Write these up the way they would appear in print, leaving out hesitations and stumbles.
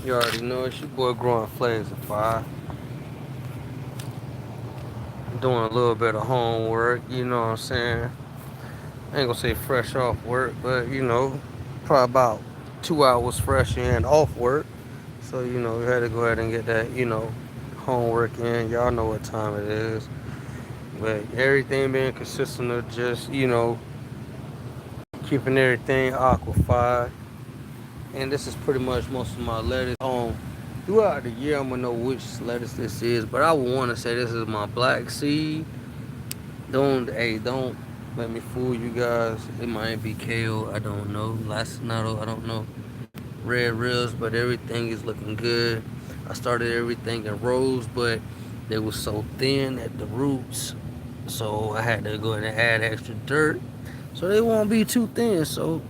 You already know it's your boy Growin Flavs Fire. Doing a little bit of homework, you know what I'm saying? I ain't gonna say fresh off work, but probably about 2 hours fresh and off work. So, we had to go ahead and get that, homework in. Y'all know what time it is. But everything being consistent of just, keeping everything aquafied. And this is pretty much most of my lettuce. Throughout the year, I'm gonna know which lettuce this is, but I would want to say this is my black seed. Don't let me fool you guys. It might be kale, I don't know. Lacinato, I don't know. Red ribs, but everything is looking good. I started everything in rows, but they were so thin at the roots, so I had to go ahead and add extra dirt, so they won't be too thin. So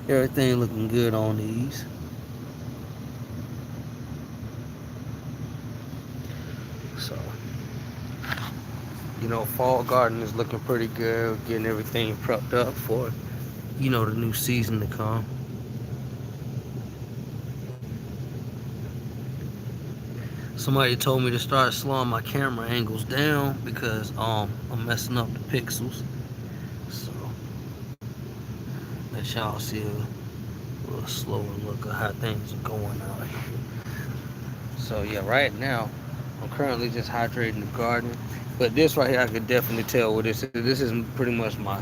everything looking good on these. So fall garden is looking pretty good. Getting everything prepped up for the new season to come. Somebody told me to start slowing my camera angles down because I'm messing up the pixels. So let y'all see a little slower look at how things are going out here. So yeah, right now I'm currently just hydrating the garden. But this right here, I could definitely tell what this is. This is pretty much my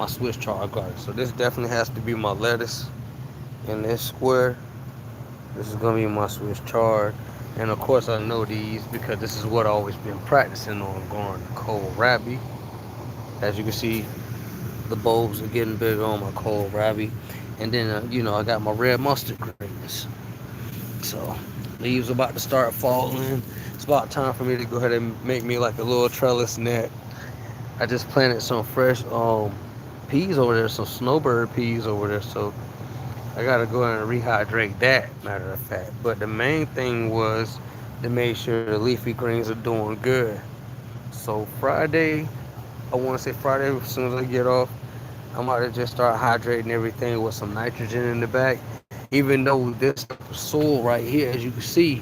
Swiss chard garden. So this definitely has to be my lettuce in this square. This is gonna be my Swiss chard. And of course I know these because this is what I've always been practicing on, growing kohlrabi. As you can see, the bulbs are getting bigger on my kohlrabi. And then I got my red mustard greens. So leaves about to start falling. It's about time for me to go ahead and make me like a little trellis net. I just planted some fresh peas over there, some snowbird peas over there. So I gotta go and rehydrate that, matter of fact. But the main thing was to make sure the leafy greens are doing good. So Friday, I want to say Friday, as soon as I get off, I'm about to just start hydrating everything with some nitrogen in the back. Even though this type of soil right here, as you can see,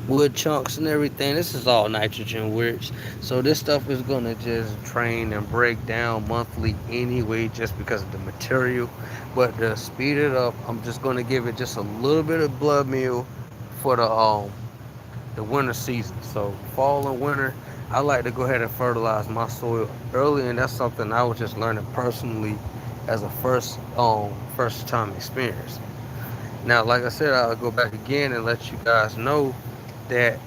wood chunks and everything, this is all nitrogen rich. So this stuff is gonna just drain and break down monthly anyway, just because of the material. But to speed it up, I'm just gonna give it just a little bit of blood meal for the winter season. So fall and winter, I like to go ahead and fertilize my soil early, and that's something I was just learning personally as a first time experience. Now, like I said, I'll go back again and let you guys know that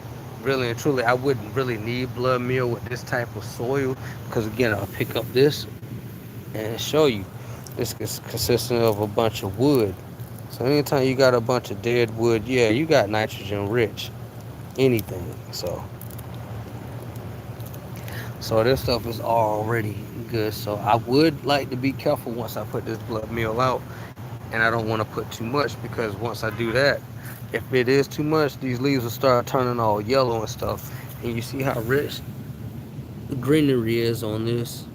really and truly I wouldn't really need blood meal with this type of soil, because again, I'll pick up this and show you this is consistent of a bunch of wood. So anytime you got a bunch of dead wood, yeah, you got nitrogen rich anything. So this stuff is already good. So I would like to be careful once I put this blood meal out, and I don't want to put too much, because once I do that, if it is too much, these leaves will start turning all yellow and stuff. And you see how rich the greenery is on this.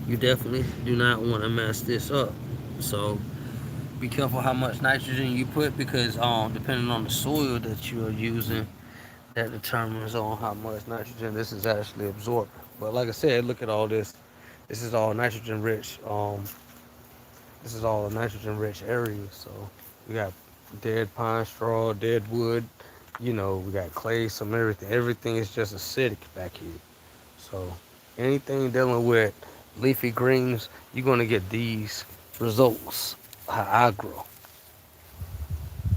You definitely do not want to mess this up. So be careful how much nitrogen you put, because depending on the soil that you are using, that determines on how much nitrogen this is actually absorbing. But like I said, look at all this. This is all nitrogen rich. This is all a nitrogen rich area. So we got dead pine straw, dead wood. We got clay, some everything. Everything is just acidic back here. So anything dealing with leafy greens, you're gonna get these results. How I grow.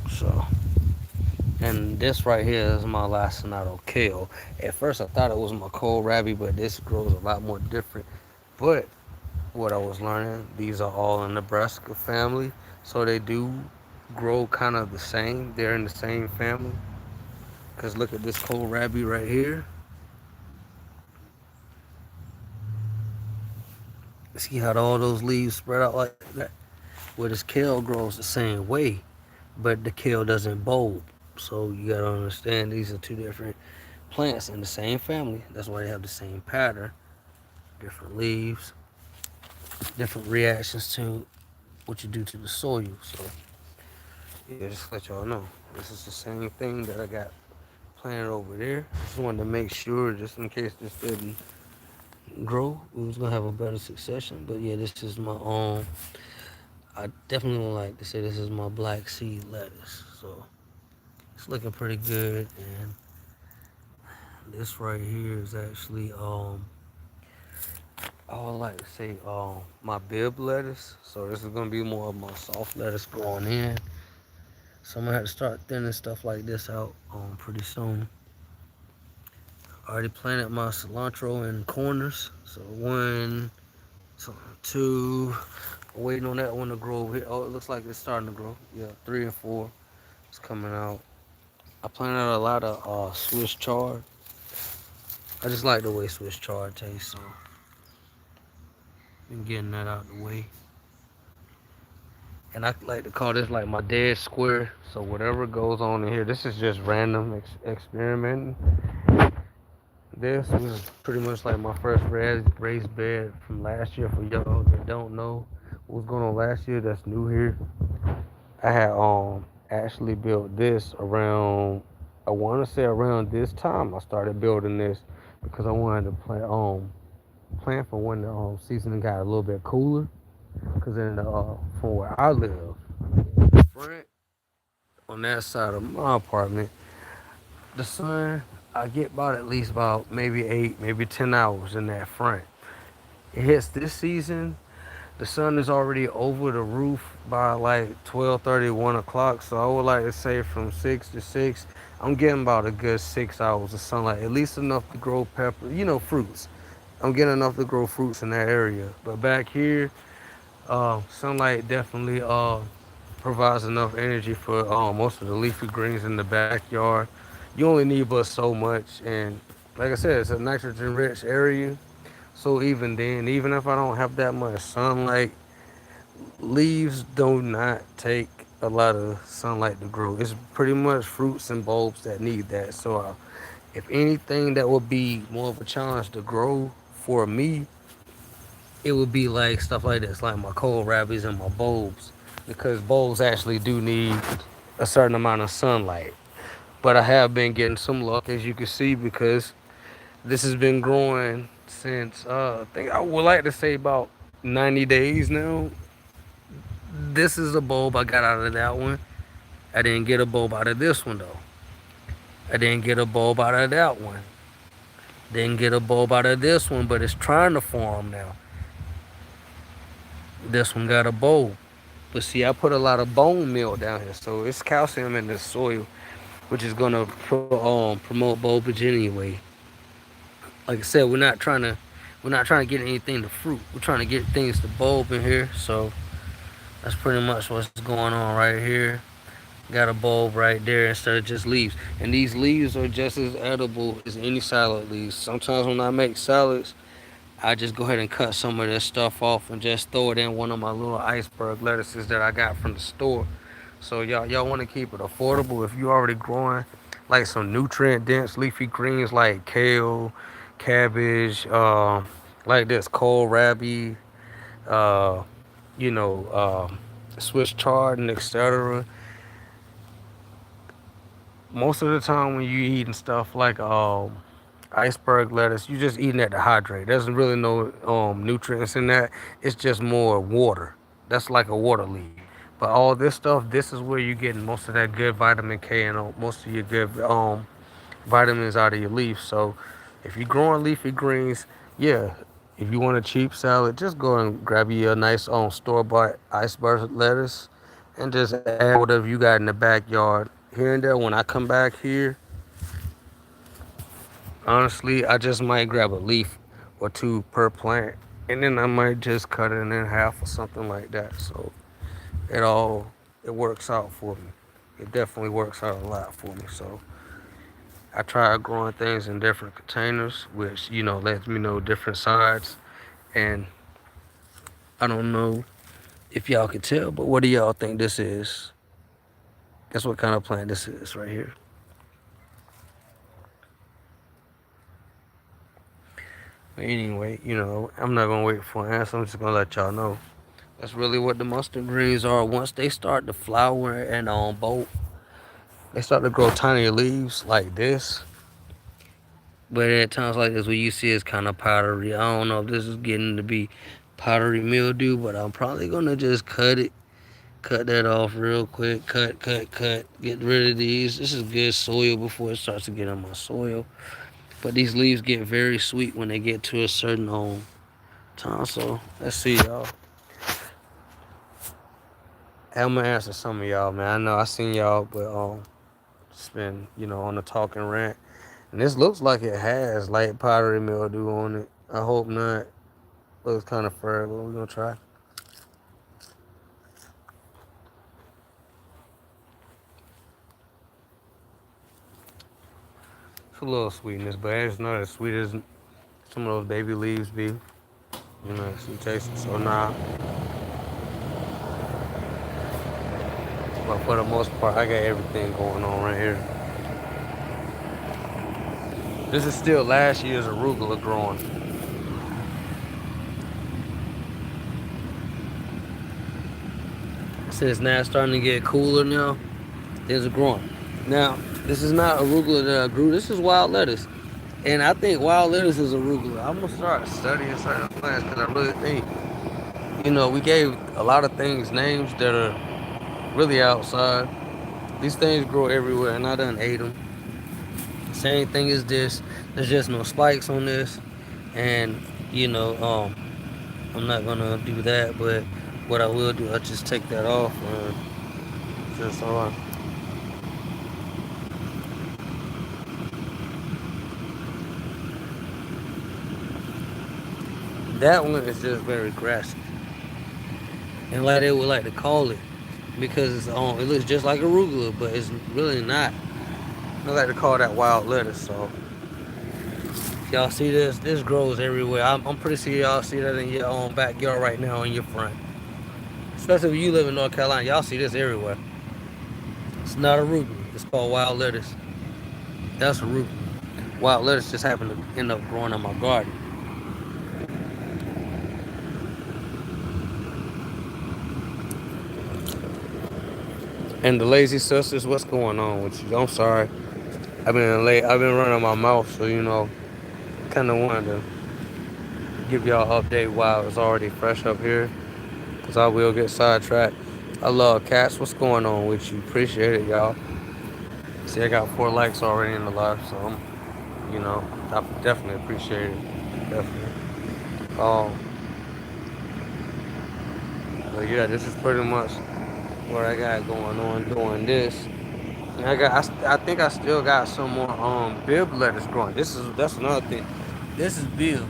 So, and this right here is my lacinato kale. At first I thought it was my kohlrabi, but this grows a lot more different. But what I was learning, these are all in Nebraska family, so they do grow kind of the same. They're in the same family. Cause look at this kohlrabi right here. See how all those leaves spread out like that? Well, this kale grows the same way, but the kale doesn't bulb. So you gotta understand, these are two different plants in the same family. That's why they have the same pattern, different leaves. different reactions to what you do to the soil. So yeah, just to let y'all know, this is the same thing that I got planted over there. Just wanted to make sure, just in case this didn't grow, we was gonna have a better succession. But yeah, this is my I definitely would like to say this is my black seed lettuce. So it's looking pretty good, and this right here is actually I would like to say my bib lettuce. So this is gonna be more of my soft lettuce going in. So I'm gonna have to start thinning stuff like this out pretty soon. I already planted my cilantro in corners. So one, so two. Waiting on that one to grow over here. Oh, it looks like it's starting to grow. Yeah, three and four. It's coming out. I planted a lot of Swiss chard. I just like the way Swiss chard tastes, so been getting that out of the way. And I like to call this like my dead square. So whatever goes on in here, this is just random experimenting. This was pretty much like my first raised bed from last year. For y'all that don't know what was going on last year, that's new here. I had actually built this around. I want to say around this time I started building this because I wanted to plan for when the season got a little bit cooler. Because in the from where I live, front on that side of my apartment, the sun, I get about at least about maybe 8, maybe 10 hours in that front. It hits this season, the sun is already over the roof by like 12:30, 1 o'clock. So I would like to say from 6 to 6, I'm getting about a good 6 hours of sunlight, at least enough to grow pepper, fruits. I'm getting enough to grow fruits in that area. But back here, sunlight definitely provides enough energy for most of the leafy greens in the backyard. You only need but so much, and like I said, it's a nitrogen-rich area. So even then, even if I don't have that much sunlight, leaves do not take a lot of sunlight to grow. It's pretty much fruits and bulbs that need that. So if anything that would be more of a challenge to grow for me, it would be like stuff like this, like my kohlrabis and my bulbs, because bulbs actually do need a certain amount of sunlight. But I have been getting some luck, as you can see, because this has been growing since I think I would like to say about 90 days now. This is a bulb I got out of that one. I didn't get a bulb out of this one though. I didn't get a bulb out of that one. Didn't get a bulb out of this one, but it's trying to form now. This one got a bulb. But see, I put a lot of bone meal down here, so it's calcium in the soil, which is gonna promote bulbage anyway. Like I said, we're not trying to get anything to fruit. We're trying to get things to bulb in here. So that's pretty much what's going on right here. Got a bulb right there instead of just leaves, and these leaves are just as edible as any salad leaves. Sometimes when I make salads, I just go ahead and cut some of this stuff off and just throw it in one of my little iceberg lettuces that I got from the store. So y'all want to keep it affordable. If you already growing like some nutrient dense leafy greens like kale, cabbage, like this kohlrabi, uh, you know, Swiss chard and etc. Most of the time when you eating stuff like iceberg lettuce, you just eating that to hydrate. There's really no nutrients in that. It's just more water. That's like a water leaf. But all this stuff, this is where you're getting most of that good vitamin K and most of your good vitamins out of your leaf. So if you're growing leafy greens, yeah, if you want a cheap salad, just go and grab you a nice store-bought iceberg lettuce and just add whatever you got in the backyard. Here and there, when I come back here, honestly, I just might grab a leaf or two per plant, and then I might just cut it in half or something like that. So it works out for me. It definitely works out a lot for me. So I try growing things in different containers, which lets me know different sides. And I don't know if y'all can tell, but what do y'all think this is? Guess what kind of plant this is right here? But anyway, I'm not gonna wait for an answer. I'm just gonna let y'all know. That's really what the mustard greens are. Once they start to flower and bolt, they start to grow tiny leaves like this. But at times like this, what you see is kind of powdery. I don't know if this is getting to be powdery mildew, but I'm probably gonna just cut that off real quick. Cut. Get rid of these. This is good soil before it starts to get in my soil. But these leaves get very sweet when they get to a certain time. So let's see, y'all. I'm gonna answer some of y'all, man. I know I seen y'all, but it's been on the talking rant, and this looks like it has light powdery mildew on it. I hope not. Looks kind of fur, but we're gonna try. It's a little sweetness, but it's not as sweet as some of those baby leaves be. Some taste. So nah. But for the most part, I got everything going on right here. This is still last year's arugula growing. Since now it's starting to get cooler now, there's a growing. Now, this is not arugula that I grew. This is wild lettuce. And I think wild lettuce is arugula. I'm going to start studying certain plants because I really think, we gave a lot of things names that are really outside. These things grow everywhere, and I done ate them. Same thing as this. There's just no spikes on this. And, I'm not going to do that. But what I will do, I'll just take that off and just that one is just very grassy, and like they would like to call it, because it looks just like arugula, but it's really not. They like to call that wild lettuce. So y'all see this grows everywhere. I'm pretty sure y'all see that in your own backyard right now in your front, especially if you live in North Carolina. Y'all see this everywhere. It's not arugula. It's called wild lettuce. That's arugula. Wild lettuce just happened to end up growing in my garden. And the lazy sisters, what's going on with you? I'm sorry. I've been late. I've been running my mouth, so kind of wanted to give y'all an update while it's already fresh up here, because I will get sidetracked. I love cats. What's going on with you? Appreciate it, y'all. See, I got 4 likes already in the live, so I definitely appreciate it. Definitely. But yeah, this is pretty much what I got going on doing this. And I think I still got some more bib lettuce growing. That's another thing. This is bib.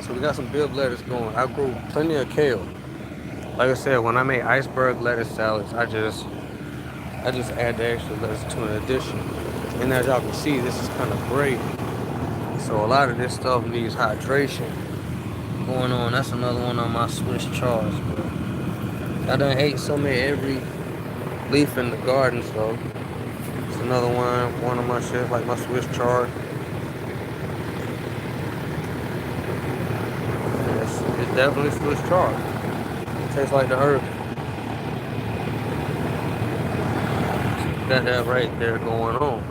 So we got some bib lettuce going. I grew plenty of kale. Like I said, when I make iceberg lettuce salads, I just add the extra lettuce to an addition. And as y'all can see, this is kind of gray. So a lot of this stuff needs hydration going on. That's another one on my Swiss chard. I done ate some of every leaf in the garden, so it's another one of my shit, like my Swiss chard. It's definitely Swiss chard. It tastes like the herb. Got that right there going on.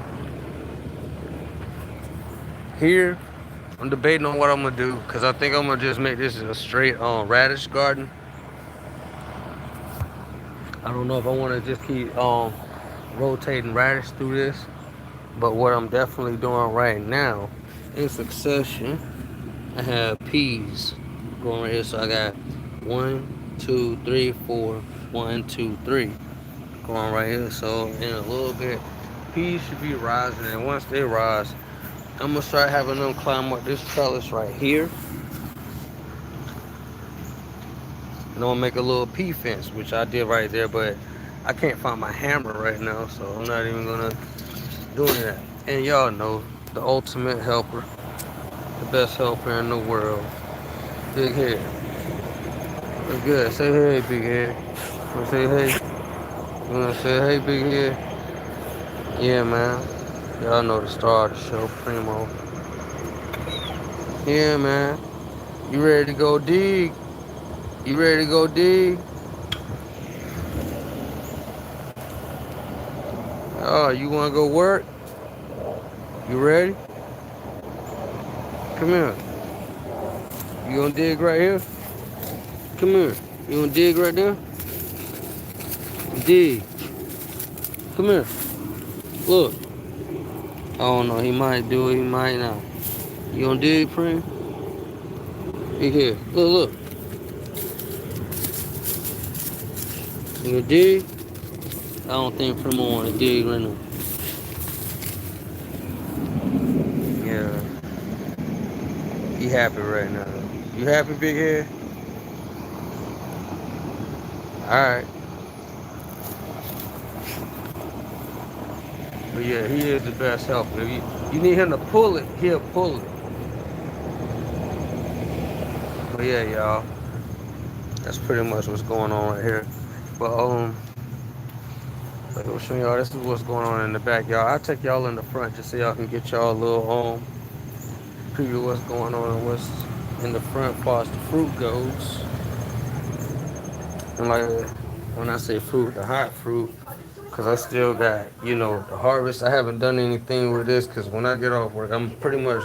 Here, I'm debating on what I'm gonna do, because I think I'm gonna just make this a straight radish garden. I don't know if I want to just keep rotating radish through this, but what I'm definitely doing right now in succession, I have peas going right here. So I got 1, 2, 3, 4, 1, 2, 3 going right here. So in a little bit, peas should be rising, and once they rise, I'm gonna start having them climb up this trellis right here. And I'm gonna make a little pea fence, which I did right there, but I can't find my hammer right now, so I'm not even gonna do that. And y'all know the ultimate helper, the best helper in the world, Big Head. What's good? Say hey, Big Head. Wanna say hey? You wanna say hey, Big Head? Yeah, man. Y'all know the star of the show, Primo. Yeah, man. You ready to go dig? You ready to go dig? Oh, you want to go work? You ready? Come here. You gonna dig right here? Come here. You gonna dig right there? Dig. Come here. Look. I don't know. He might do it. He might not. You gonna dig, friend? Look here. Look, look. You gonna dig? I don't think Primo wanna dig right now. Yeah. He happy right now. You happy, big head? Alright. But yeah, he is the best helper. If you need him to pull it, he'll pull it. But yeah, y'all. That's pretty much what's going on right here. But like I was showing y'all, this is what's going on in the backyard. I'll take y'all in the front just so y'all can get y'all a little preview what's going on and what's in the front as far as the fruit goes. And like when I say fruit, the hot fruit, because I still got, the harvest. I haven't done anything with this because when I get off work, I'm pretty much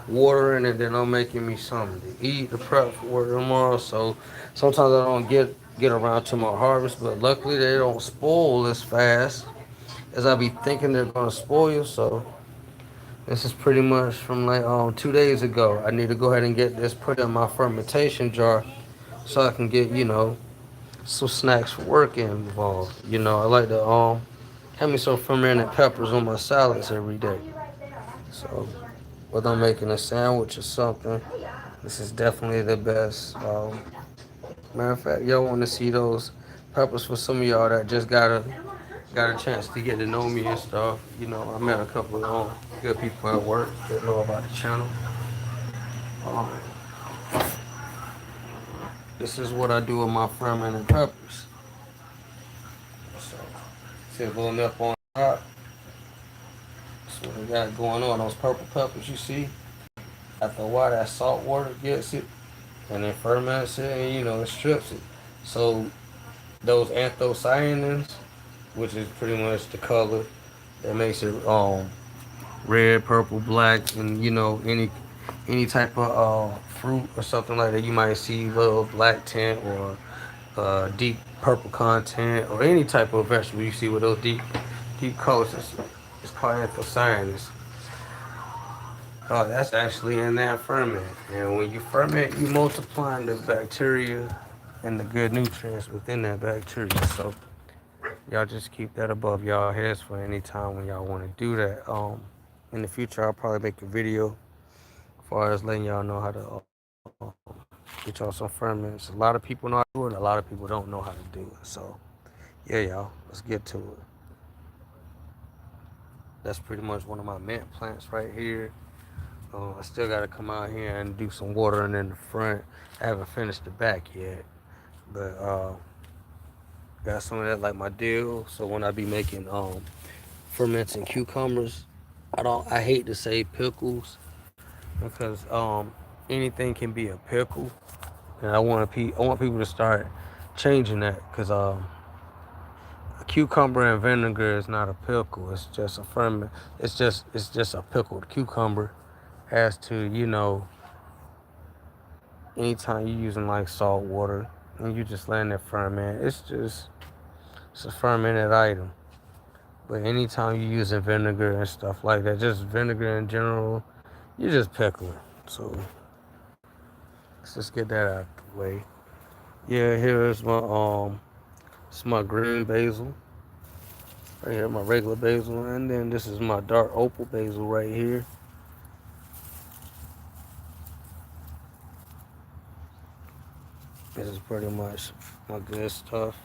watering and then I'm making me something to eat to prep for work tomorrow. So sometimes I don't get around to my harvest, but luckily they don't spoil as fast as I be thinking they're gonna spoil. So this is pretty much from like 2 days ago. I need to go ahead and get this put in my fermentation jar so I can get some snacks for work involved. I like to have me some fermented peppers on my salads every day. So whether I'm making a sandwich or something, this is definitely the best. Matter of fact, y'all want to see those peppers for some of y'all that just got a chance to get to know me and stuff. I met a couple of good people at work that know about the channel. Um, this is what I do with my fermented peppers. So, see a little nip on top. That's what we got going on. Those purple peppers you see. After a while, that salt water gets it, and then ferments it, and it strips it. So those anthocyanins, which is pretty much the color that makes it red, purple, black, and any type of fruit or something like that, you might see little black tint or deep purple content, or any type of vegetable you see with those deep colors. It's called anthocyanins. Oh, that's actually in that ferment. And when you ferment, you multiplying the bacteria and the good nutrients within that bacteria. So y'all just keep that above y'all heads for any time when y'all want to do that. In the future, I'll probably make a video as far as letting y'all know how to get y'all some ferments. A lot of people know how to do it. A lot of people don't know how to do it. So yeah, y'all, let's get to it. That's pretty much one of my mint plants right here. I still got to come out here and do some watering in the front. I haven't finished the back yet, but got some of that like my dill. So when I be making fermenting cucumbers, I hate to say pickles because anything can be a pickle, and I want people to start changing that because a cucumber and vinegar is not a pickle. It's just a ferment. It's just a pickled cucumber. As to anytime you're using like salt water and you just letting it ferment, it's a fermented item. But anytime you're using vinegar and stuff like that, just vinegar in general, you just pickle it. So let's just get that out of the way. Yeah, here's my green basil. Right here, my regular basil, and then this is my dark opal basil right here. This is pretty much my good stuff.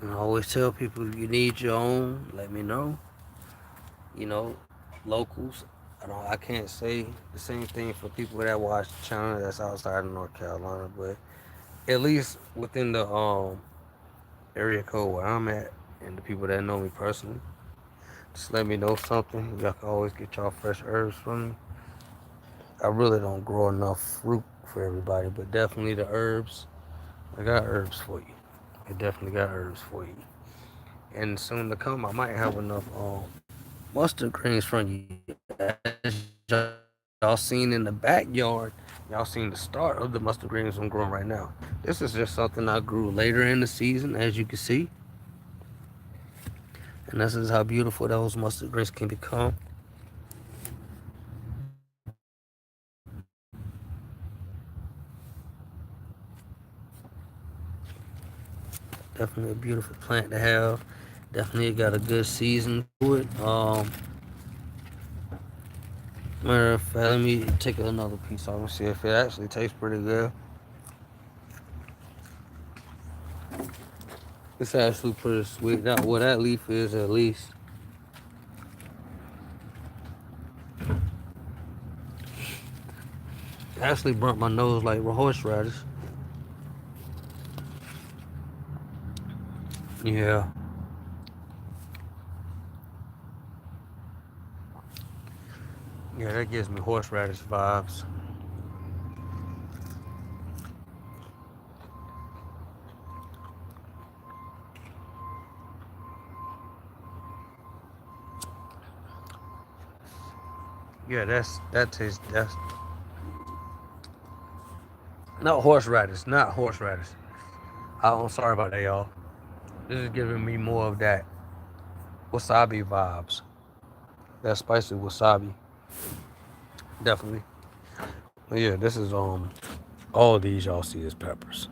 And I always tell people if you need your own, let me know. You know, locals. I can't say the same thing for people that watch the channel that's outside of North Carolina, but at least within the area code where I'm at and the people that know me personally, just let me know something. Y'all can always get y'all fresh herbs from me. I really don't grow enough fruit for everybody, but definitely the herbs. I got herbs for you. I definitely got herbs for you. And soon to come, I might have enough mustard greens from you. As y'all seen in the backyard, y'all seen the start of the mustard greens I'm growing right now. This is just something I grew later in the season, as you can see. And this is how beautiful those mustard greens can become. Definitely a beautiful plant to have. Definitely got a good season to it. Matter of fact, let me take another piece off and see if it actually tastes pretty good. It's actually pretty sweet. That what that leaf is at least. It actually burnt my nose like horseradish. Yeah. Yeah, that gives me horseradish vibes. Yeah, that tastes that's not horseradish, not horseradish. I'm sorry about that, y'all. This is giving me more of that wasabi vibes. That spicy wasabi, definitely. But yeah, this is all of these y'all see is peppers.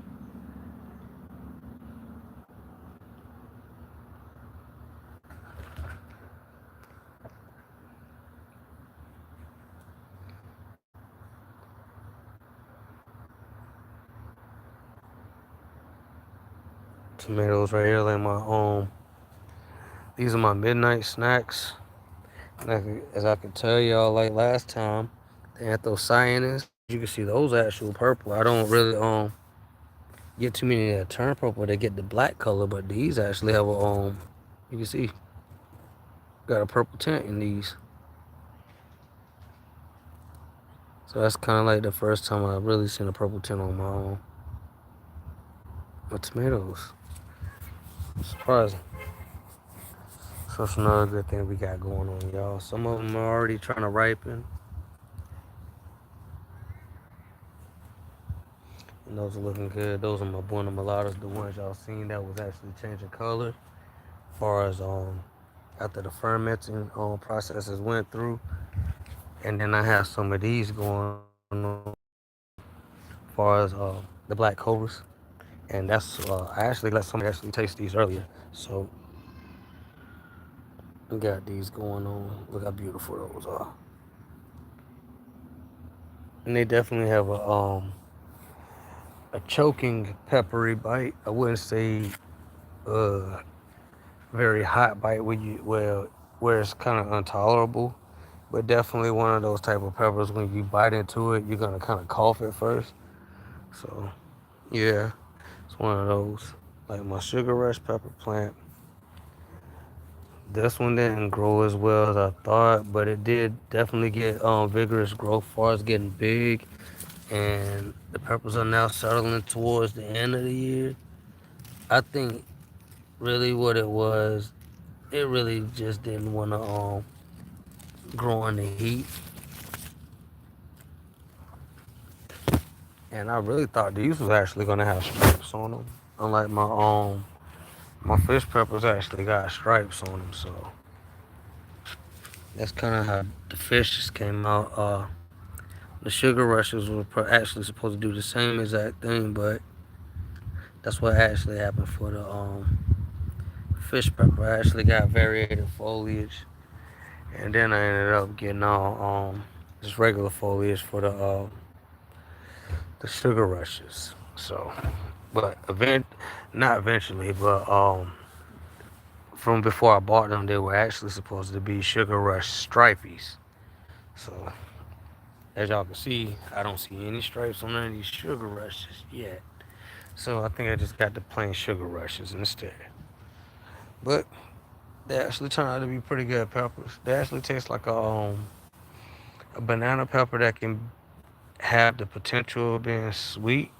Tomatoes right here, like my these are my midnight snacks. As I could tell y'all, like last time, they had those cyanins. You can see those actual purple. I don't really get too many that turn purple. They get the black color, but these actually have a you can see got a purple tint in these. So that's kind of like the first time I've really seen a purple tint on my tomatoes. Surprising. So that's another good thing we got going on, y'all. Some of them are already trying to ripen, and those are looking good. Those are my Buena Mulatas, the ones y'all seen that was actually changing color. As far as after the fermenting processes went through, and then I have some of these going on. As far as the black cobras, and that's I actually let somebody actually taste these earlier. So we got these going on. Look how beautiful those are, and they definitely have a choking peppery bite. I wouldn't say uh very hot bite where it's kind of intolerable, but definitely one of those type of peppers when you bite into it, you're gonna kind of cough at first. So yeah, it's one of those. Like my sugar rush pepper plant. This one didn't grow as well as I thought, but it did definitely get vigorous growth as far as getting big. And the peppers are now settling towards the end of the year. I think really what it was, it really just didn't want to grow in the heat. And I really thought these was actually gonna have stripes on them. Unlike my fish peppers actually got stripes on them, so that's kind of how the fishes came out. The sugar rushes were actually supposed to do the same exact thing, but that's what actually happened for the fish pepper. I actually got variated foliage, and then I ended up getting all just regular foliage for the sugar rushes. So, but not eventually, but from before I bought them, they were actually supposed to be sugar rush stripies. So, as y'all can see, I don't see any stripes on any of these sugar rushes yet. So I think I just got the plain sugar rushes instead. But they actually turn out to be pretty good peppers. They actually taste like a banana pepper that can have the potential of being sweet.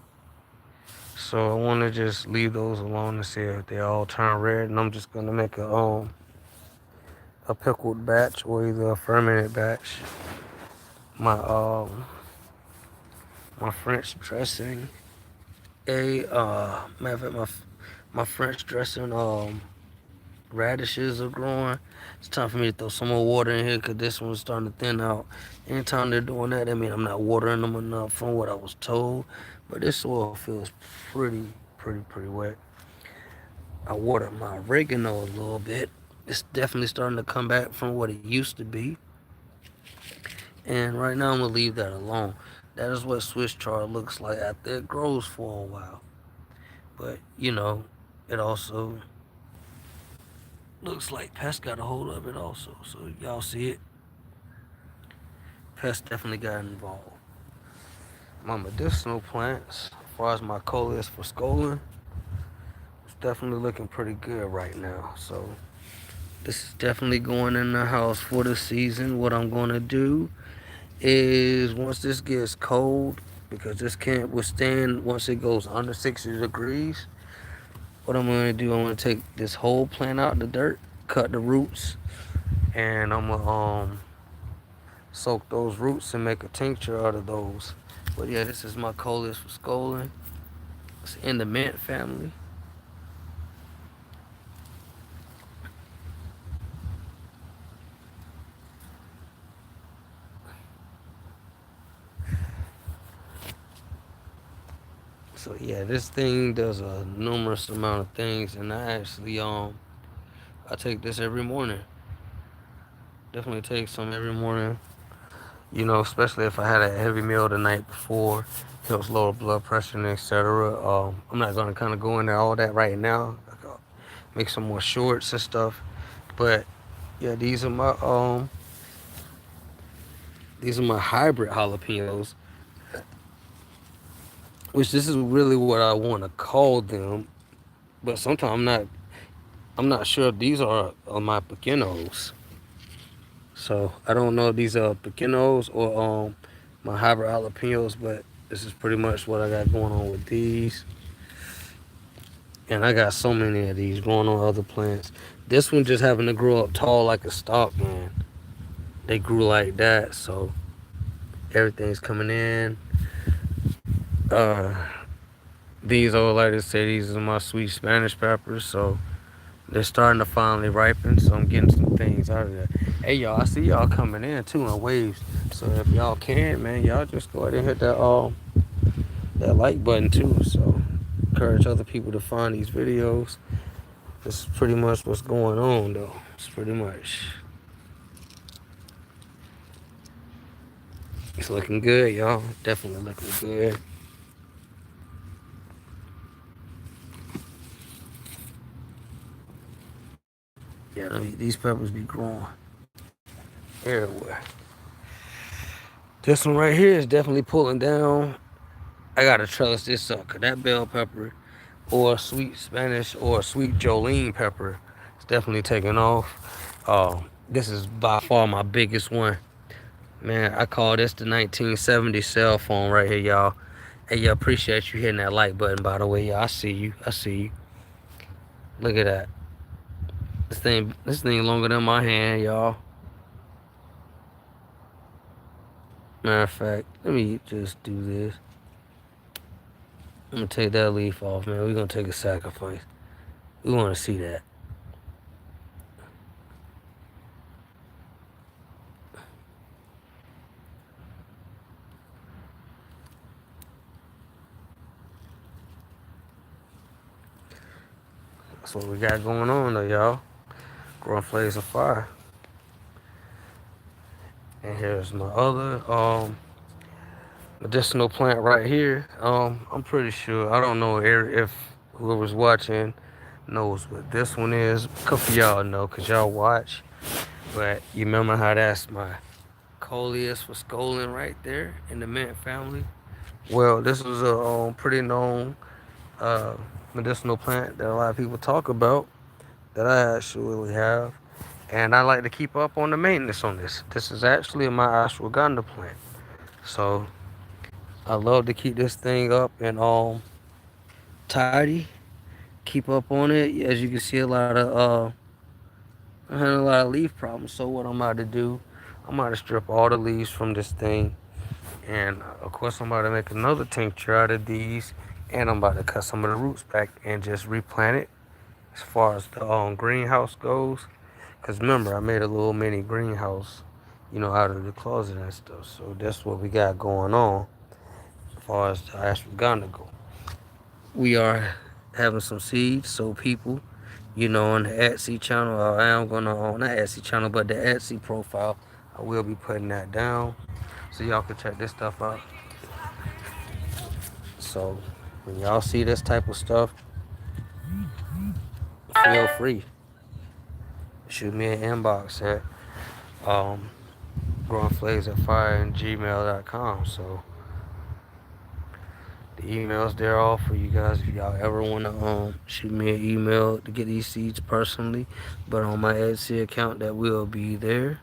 So I want to just leave those alone and see if they all turn red. And I'm just gonna make a pickled batch or either a fermented batch. My my French dressing. Matter of fact, my French dressing radishes are growing. It's time for me to throw some more water in here because this one's starting to thin out. Anytime they're doing that, I mean I'm not watering them enough from what I was told. But this soil feels pretty wet. I watered my oregano a little bit. It's definitely starting to come back from what it used to be. And right now I'm gonna leave that alone. That is what Swiss chard looks like after it grows for a while. But you know, it also looks like pests got a hold of it also. So y'all see it. Pests definitely got involved. My medicinal plants, as far as my coleus for scolin, it's definitely looking pretty good right now. So this is definitely going in the house for the season. What I'm gonna do is once this gets cold, because this can't withstand once it goes under 60 degrees, what I'm gonna do, I'm gonna take this whole plant out of the dirt, cut the roots, and I'm gonna soak those roots and make a tincture out of those. But yeah, this is my coleus for scolin. It's in the mint family. So yeah, this thing does a numerous amount of things, and I take this every morning. Definitely take some every morning. You know, especially if I had a heavy meal the night before, helps lower blood pressure and etc. I'm not gonna kind of go into all that right now. Make some more shorts and stuff, but yeah, these are my hybrid jalapenos, which this is really what I want to call them. But sometimes I'm not sure if these are my pequeños. So I don't know if these are pequeños or my hybrid jalapenos, but this is pretty much what I got going on with these. And I got so many of these growing on other plants. This one just having to grow up tall like a stalk, man. They grew like that, so everything's coming in. Uh, these are, like I say, these are my sweet Spanish peppers, so they're starting to finally ripen, so I'm getting some things out of that. Hey, y'all, I see y'all coming in, too, in waves. So if y'all can, man, y'all just go ahead and hit that like button, too. So encourage other people to find these videos. This is pretty much what's going on, though. It's pretty much. It's looking good, y'all. Definitely looking good. Yeah, these peppers be growing everywhere. This one right here is definitely pulling down. I gotta trellis this up, cause that bell pepper or sweet Spanish or sweet Jolene pepper is definitely taking off. This is by far my biggest one. Man, I call this the 1970 cell phone right here, y'all. Hey, y'all, appreciate you hitting that like button, by the way, y'all. I see you. I see you. Look at that. This thing longer than my hand, y'all. Matter of fact, let me just do this. I'm gonna take that leaf off, man. We're gonna take a sacrifice. We wanna see that. That's what we got going on though, y'all. Growin Flavs Fire. And here's my other medicinal plant right here. I'm pretty sure, I don't know if whoever's watching knows what this one is. A couple of y'all know because y'all watch. But you remember how that's my coleus for scolin right there in the mint family? Well, this is a pretty known uh, medicinal plant that a lot of people talk about that I actually have. And I like to keep up on the maintenance on this. This is actually my ashwagandha plant. So I love to keep this thing up and tidy. Keep up on it. As you can see, I had a lot of leaf problems. So what I'm about to do, I'm about to strip all the leaves from this thing, and of course I'm about to make another tincture out of these, and I'm about to cut some of the roots back and just replant it. As far as the greenhouse goes, because remember I made a little mini greenhouse, out of the closet and stuff. So that's what we got going on as far as the ashwagandha go. We are having some seeds, so people, on the Etsy channel, I am gonna not Etsy channel, but the Etsy profile, I will be putting that down, so y'all can check this stuff out. So when y'all see this type of stuff, feel free, shoot me an inbox at um, Growin Flavs at Fire and gmail.com. So the email's there all for you guys if y'all ever want to shoot me an email to get these seeds personally. But on my Etsy account, that will be there.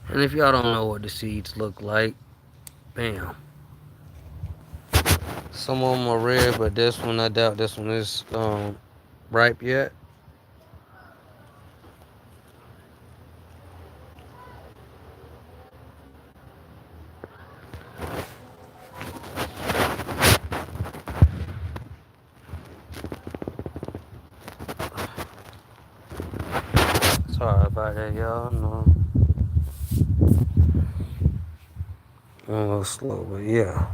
And if y'all don't know what the seeds look like, bam. Some of them are red, but this one, I doubt this one is ripe yet. Sorry about that, y'all. No, I'm a little slow, but yeah.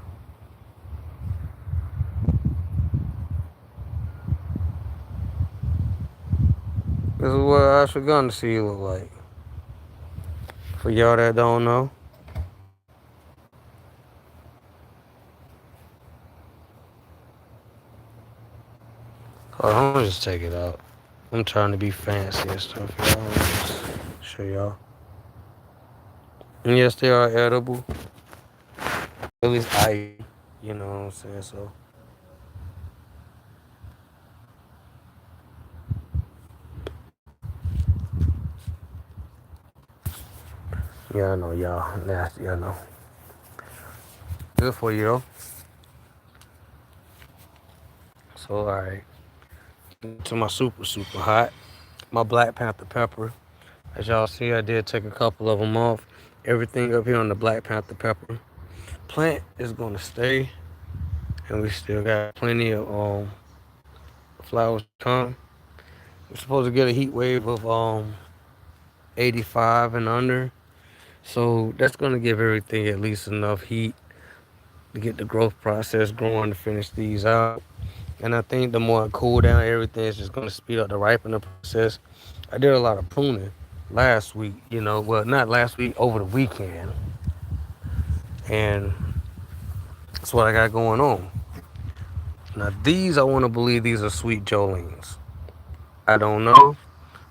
This is what ashwagandha seed look like. For y'all that don't know. Hold on, I'm gonna just take it out. I'm trying to be fancy and stuff, y'all. Let me just show y'all. And yes, they are edible. At least I, you know what I'm saying? So, yeah, I know y'all nasty, I know. Good for you though. So, alright. To my super hot. My Black Panther pepper. As y'all see, I did take a couple of them off. Everything up here on the Black Panther pepper plant is gonna stay. And we still got plenty of flowers to come. We're supposed to get a heat wave of 85 and under. So that's gonna give everything at least enough heat to get the growth process going to finish these out. And I think the more it cool down, everything is just gonna speed up the ripening process. I did a lot of pruning last week, well, not last week, over the weekend. And that's what I got going on. Now these, I want to believe these are sweet Jolene's. I don't know,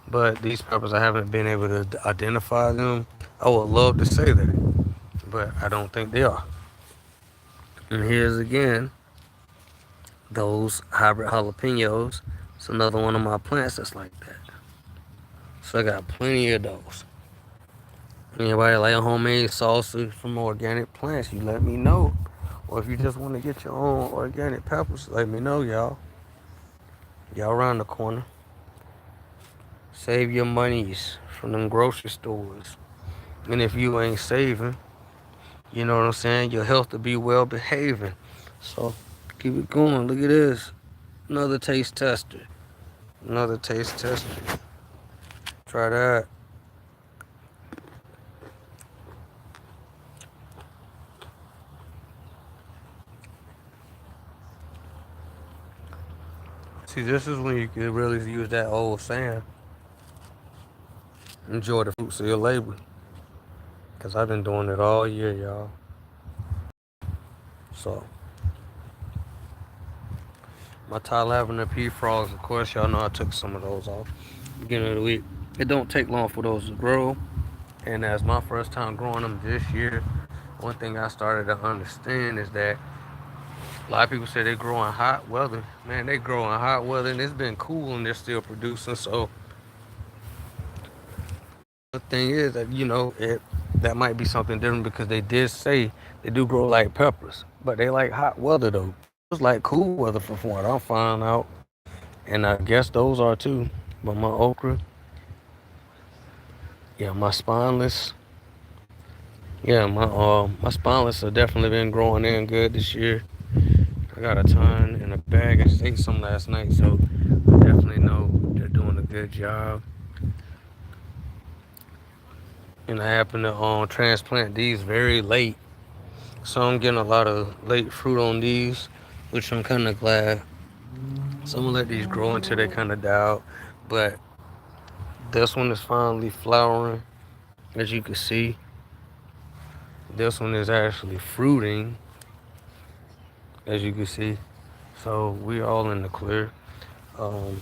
but these peppers, I haven't been able to identify them. I would love to say that, but I don't think they are. And here's again those hybrid jalapenos. It's another one of my plants that's like that. So I got plenty of those. Anybody like a homemade salsa from organic plants, you let me know. Or if you just want to get your own organic peppers, let me know, y'all. Y'all around the corner. Save your monies from them grocery stores. And if you ain't saving, you know what I'm saying, your health to be well behaving. So keep it going. Look at this. Another taste tester. Another taste tester. Try that. See, this is when you can really use that old saying. Enjoy the fruits of your labor. Because I've been doing it all year, y'all. So, my Thai lavender pea frogs, of course, y'all know I took some of those off beginning of the week. It don't take long for those to grow. And as my first time growing them this year, one thing I started to understand is that a lot of people say they grow in hot weather. Man, they grow in hot weather and it's been cool and they're still producing. So the thing is that, that might be something different because they did say they do grow like peppers, but they like hot weather though. It's like cool weather from what I'm finding out, and I guess those are too. But my okra, yeah, my spineless, yeah, my spineless have definitely been growing in good this year. I got a ton in a bag. I just ate some last night, so I definitely know they're doing a good job. And I happen to transplant these very late, so I'm getting a lot of late fruit on these, which I'm kind of glad. So I'm gonna let these grow until they kind of die out. But this one is finally flowering, as you can see. This one is actually fruiting, as you can see. So we're all in the clear. Um,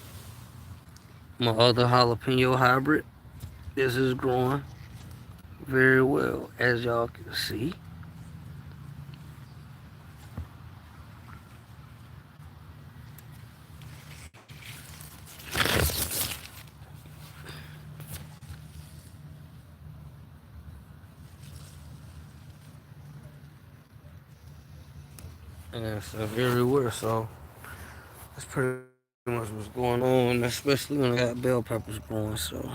my other jalapeno hybrid, this is growing very well, as y'all can see. And it's everywhere, so that's pretty much what's going on, especially when I got bell peppers growing. So,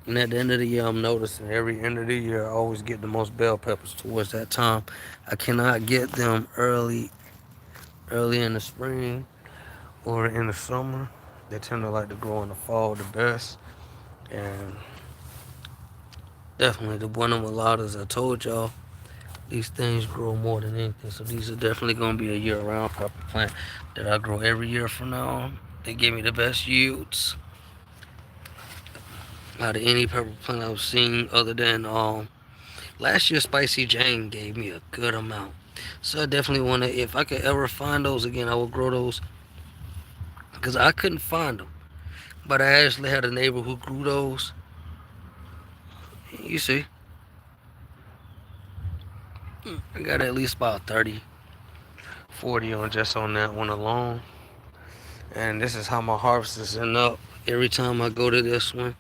and at the end of the year, I'm noticing every end of the year, I always get the most bell peppers towards that time. I cannot get them early in the spring or in the summer. They tend to like to grow in the fall the best. And definitely the one of them mulattoes, I told y'all, these things grow more than anything. So these are definitely going to be a year-round pepper plant that I grow every year from now on. They give me the best yields out of any pepper plant I've seen other than last year Spicy Jane gave me a good amount. So I definitely want to, if I could ever find those again, I will grow those because I couldn't find them. But I actually had a neighbor who grew those. You see, I got at least about 30, 40 on just on that one alone. And this is how my harvest is end up every time I go to this one.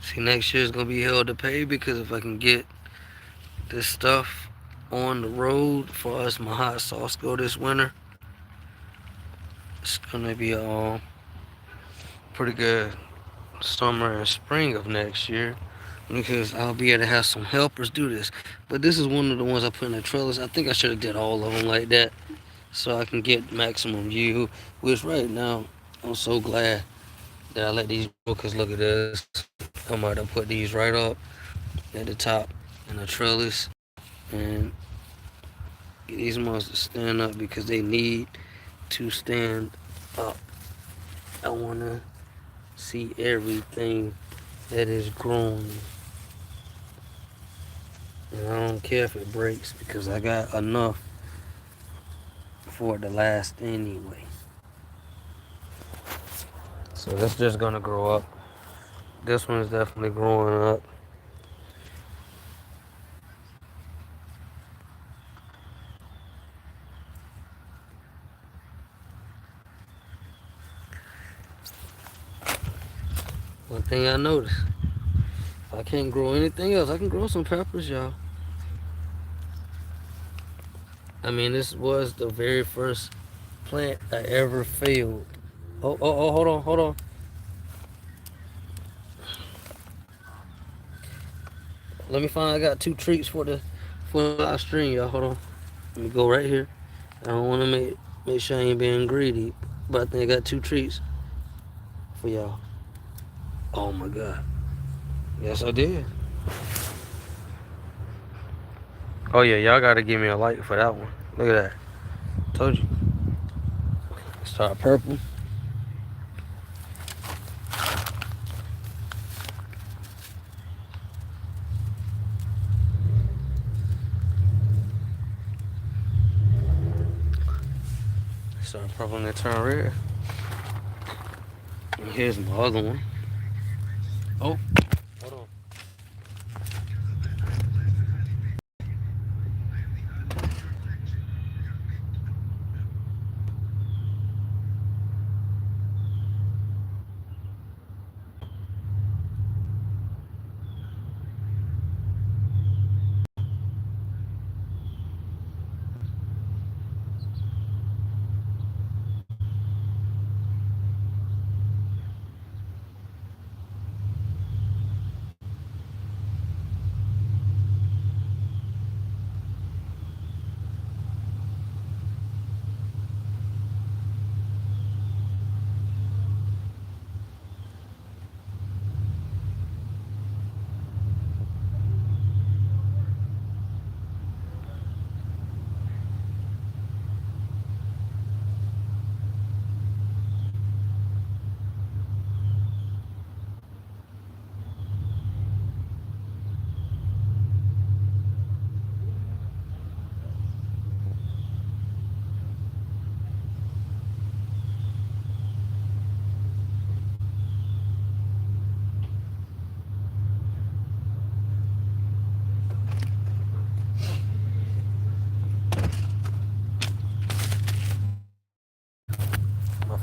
See, next year is gonna be hell to pay because if I can get this stuff on the road for us, my hot sauce go this winter, it's gonna be a pretty good summer and spring of next year because I'll be able to have some helpers do this. But this is one of the ones I put in the trellis. I think I should have did all of them like that so I can get maximum yield. Which right now, I'm so glad that I let these grow because look at this. I'm about to put these right up at the top in the trellis and get these ones to stand up because they need to stand up. I want to see everything that is growing. And I don't care if it breaks because I got enough for it to last anyway. So that's just gonna grow up. This one is definitely growing up. One thing I noticed, if I can't grow anything else, I can grow some peppers, y'all. I mean, this was the very first plant I ever failed. Oh, hold on. Let me find. I got two treats for the live stream, y'all. Hold on. Let me go right here. I don't want to make sure I ain't being greedy, but I think I got two treats for y'all. Oh my god. Yes, I did. Oh yeah, y'all gotta give me a like for that one. Look at that. Told you. Start purple. Start purple and then turn red. And here's my other one. Oh, hold on.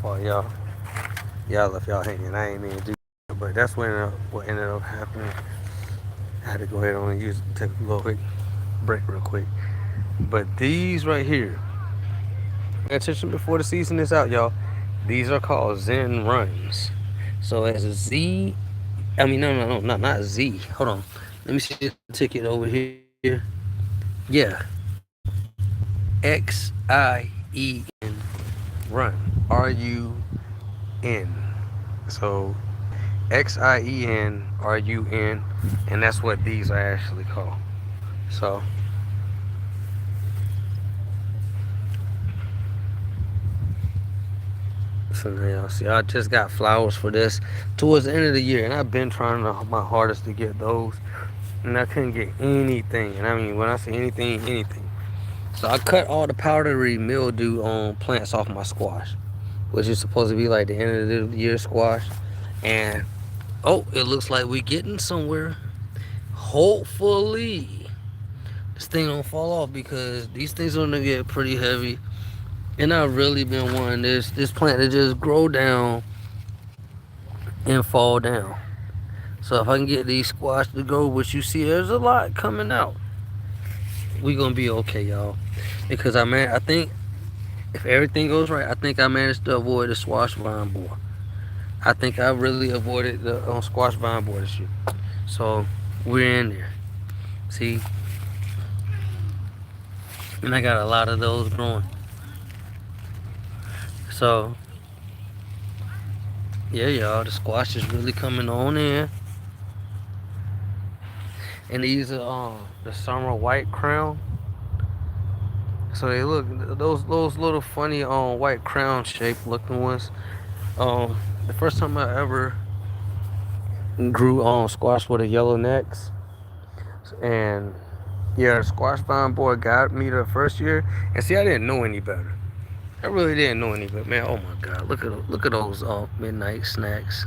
fault, y'all. Y'all left y'all hanging. I ain't mean to do that, but that's what ended up happening. I had to go ahead and take a little quick break real quick. But these right here, pay attention before the season is out, y'all. These are called Zen runs. So as a Z, I mean no, not Z. Hold on. Let me see the ticket over here. Yeah. XIEN run. RUN. So XIENRUN, and that's what these are actually called. So now y'all see, I just got flowers for this towards the end of the year, and I've been trying my hardest to get those, and I couldn't get anything. And I mean, when I say anything, anything. So I cut all the powdery mildew on plants off my squash, which is supposed to be like the end of the year squash. And oh, it looks like we getting somewhere. Hopefully this thing don't fall off, because these things are gonna get pretty heavy. And I've really been wanting this plant to just grow down and fall down. So if I can get these squash to grow, which you see there's a lot coming out, we gonna be okay, y'all. Because I think if everything goes right, I think I managed to avoid the squash vine borer. I think I really avoided the squash vine borer this year. So we're in there. See? And I got a lot of those growing. So yeah, y'all, the squash is really coming on in. And these are the summer white crown. So they look, those little funny white crown shaped looking ones. The first time I ever grew squash with a yellow necks, and yeah, the squash vine boy got me the first year, and see, I didn't know any better. I really didn't know any better, man. Oh my God, look at those midnight snacks.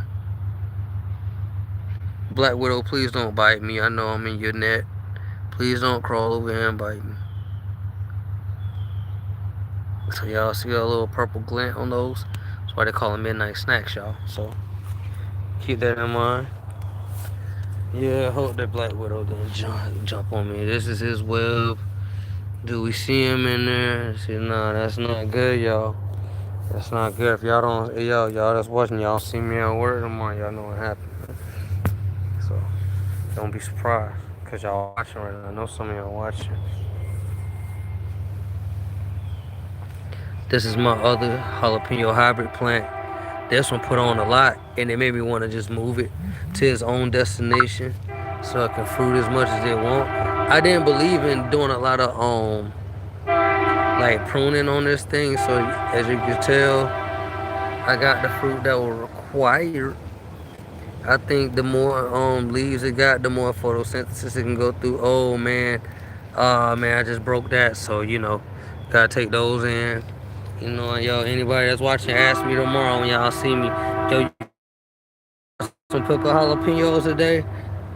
Black Widow, please don't bite me. I know I'm in your net. Please don't crawl over here and bite me. So y'all see a little purple glint on those. That's why they call them midnight snacks, y'all. So keep that in mind. Yeah, I hope that Black Widow didn't jump on me. This is his web. Do we see him in there? See, nah, that's not good, y'all. That's not good. If y'all don't, y'all that's watching, y'all see me at work tomorrow, y'all know what happened. So don't be surprised, because y'all watching right now. I know some of y'all watching. This is my other jalapeno hybrid plant. This one put on a lot, and it made me want to just move it to its own destination so it can fruit as much as it want. I didn't believe in doing a lot of like pruning on this thing, so as you can tell, I got the fruit that was required. I think the more leaves it got, the more photosynthesis it can go through. Oh man, I just broke that, so gotta take those in. Yo, anybody that's watching, ask me tomorrow when y'all see me. Yo, some pickled jalapenos today?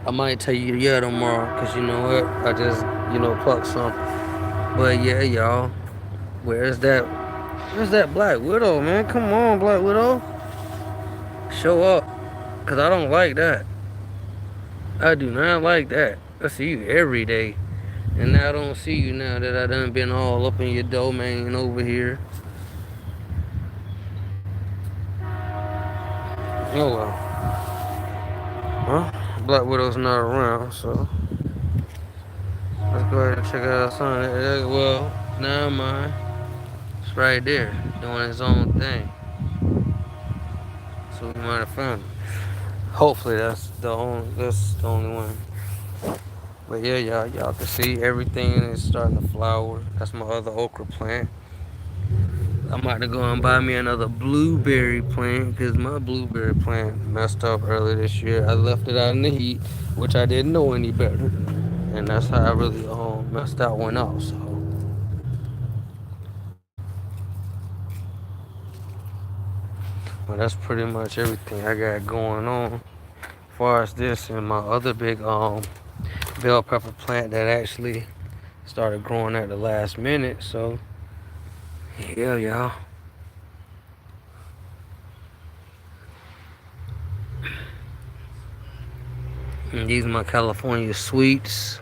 I might tell you yeah tomorrow, because you know what? I just, plucked some. But yeah, y'all, where's that Black Widow, man? Come on, Black Widow. Show up, because I don't like that. I do not like that. I see you every day. And now I don't see you now that I done been all up in your domain over here. Oh well. Well, Black Widow's not around, so let's go ahead and check out something. Well, never mind. It's right there, doing its own thing. So we might have found it. Hopefully that's the only one. But yeah, y'all can see everything is starting to flower. That's my other okra plant. I'm about to go and buy me another blueberry plant, because my blueberry plant messed up earlier this year. I left it out in the heat, which I didn't know any better, and that's how I really messed that one up. So well, that's pretty much everything I got going on as far as this, and my other big bell pepper plant that actually started growing at the last minute. So yeah, y'all. And these are my California sweets.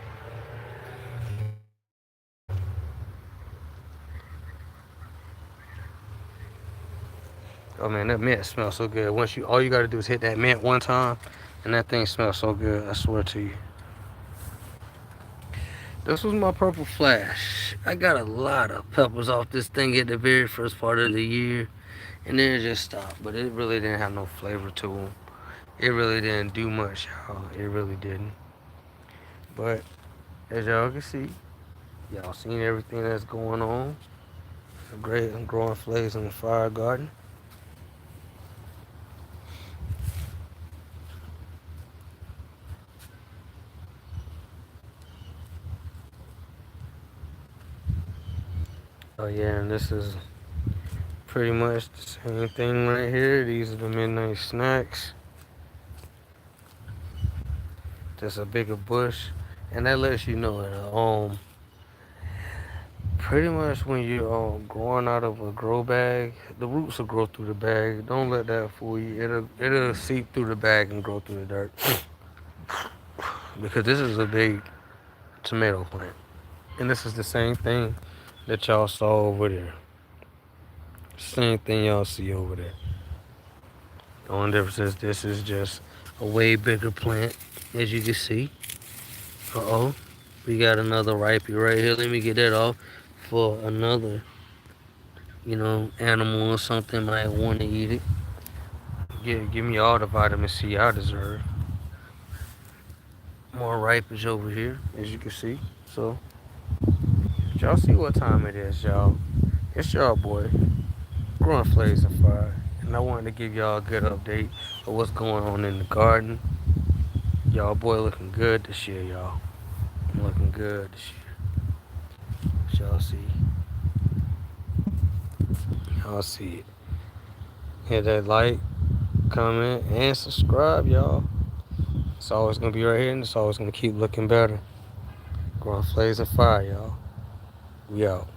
Oh man, that mint smells so good. Once you, all you gotta do is hit that mint one time, and that thing smells so good. I swear to you. This was my purple flash. I got a lot of peppers off this thing at the very first part of the year, and then it just stopped. But it really didn't have no flavor to them. It really didn't do much, y'all. It really didn't. But as y'all can see, y'all seen everything that's going on. Great, I'm growing flavors in the fire garden. Oh yeah, and this is pretty much the same thing right here. These are the midnight snacks. Just a bigger bush, and that lets you know that pretty much when you're growing out of a grow bag, the roots will grow through the bag. Don't let that fool you. It'll seep through the bag and grow through the dirt. Because this is a big tomato plant, and this is the same thing that y'all saw over there. Same thing y'all see over there. The only difference is this is just a way bigger plant, as you can see. Uh-oh. We got another ripey right here. Let me get that off for another, animal or something might want to eat it. Give me all the vitamin C I deserve. More ripage over here, as you can see. So, y'all see what time it is, y'all. It's y'all boy, Growin Flavs Fire. And I wanted to give y'all a good update of what's going on in the garden. Y'all boy looking good this year, y'all. I'm looking good this year. Y'all see. Y'all see it. Hit that like, comment, and subscribe, y'all. It's always gonna be right here, and it's always gonna keep looking better. Growin Flavs Fire, y'all. We out.